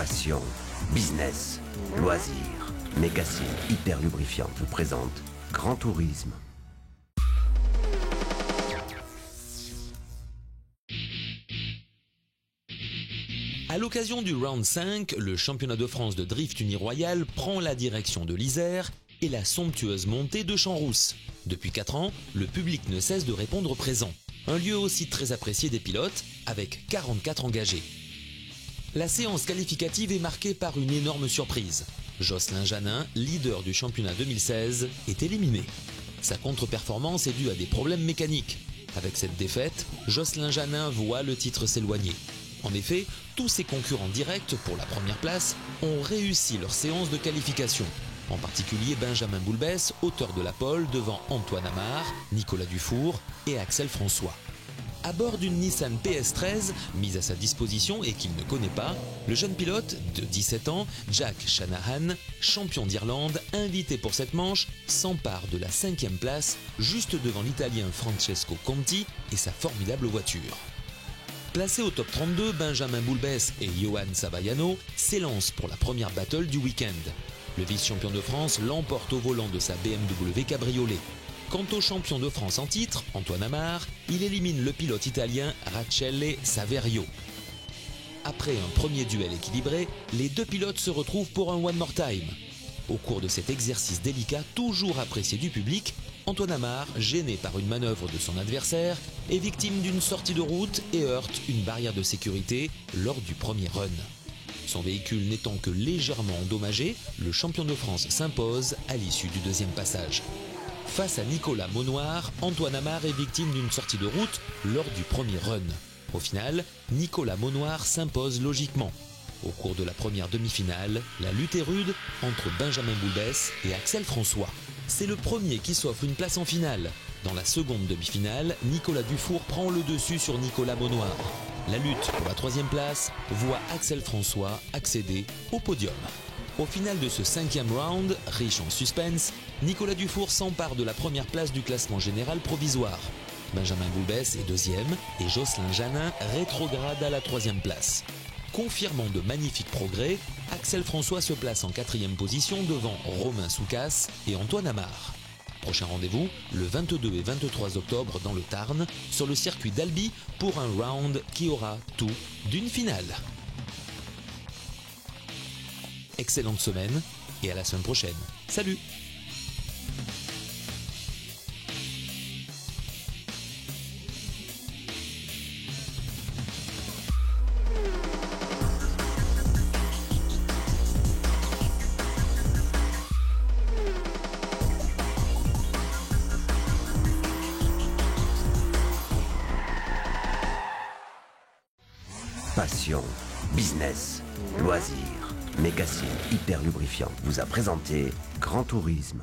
Passion, business, loisirs. Mécasine hyper lubrifiante vous présente Grand Tourisme. À l'occasion du Round 5, le championnat de France de drift uniroyal prend la direction de l'Isère et la somptueuse montée de Champs-Rousses. Depuis 4 ans, le public ne cesse de répondre présent. Un lieu aussi très apprécié des pilotes, avec 44 engagés. La séance qualificative est marquée par une énorme surprise. Jocelyn Janin, leader du championnat 2016, est éliminé. Sa contre-performance est due à des problèmes mécaniques. Avec cette défaite, Jocelyn Janin voit le titre s'éloigner. En effet, tous ses concurrents directs pour la première place ont réussi leur séance de qualification. En particulier Benjamin Boulbès, auteur de la pole devant Antoine Amar, Nicolas Dufour et Axel François. À bord d'une Nissan PS13 mise à sa disposition et qu'il ne connaît pas, le jeune pilote de 17 ans, Jack Shanahan, champion d'Irlande, invité pour cette manche, s'empare de la 5e place juste devant l'Italien Francesco Conti et sa formidable voiture. Placé au top 32, Benjamin Boulbès et Johan Savaiano s'élancent pour la première battle du week-end. Le vice-champion de France l'emporte au volant de sa BMW cabriolet. Quant au champion de France en titre, Antoine Amar, il élimine le pilote italien Rachele Saverio. Après un premier duel équilibré, les deux pilotes se retrouvent pour un one more time. Au cours de cet exercice délicat, toujours apprécié du public, Antoine Amar, gêné par une manœuvre de son adversaire, est victime d'une sortie de route et heurte une barrière de sécurité lors du premier run. Son véhicule n'étant que légèrement endommagé, le champion de France s'impose à l'issue du deuxième passage. Face à Nicolas Maunoir, Antoine Amar est victime d'une sortie de route lors du premier run. Au final, Nicolas Maunoir s'impose logiquement. Au cours de la première demi-finale, la lutte est rude entre Benjamin Boulbès et Axel François. C'est le premier qui s'offre une place en finale. Dans la seconde demi-finale, Nicolas Dufour prend le dessus sur Nicolas Maunoir. La lutte pour la 3e place voit Axel François accéder au podium. Au final de ce 5e round, riche en suspense, Nicolas Dufour s'empare de la première place du classement général provisoire. Benjamin Boulbès est 2e et Jocelyn Janin rétrograde à la 3e place. Confirmant de magnifiques progrès, Axel François se place en 4e position devant Romain Soucas et Antoine Amar. Prochain rendez-vous, le 22 et 23 octobre dans le Tarn, sur le circuit d'Albi pour un round qui aura tout d'une finale. Excellente semaine et à la semaine prochaine. Salut! Passion, business, loisirs. Mécasine hyper lubrifiante vous a présenté Grand Tourisme.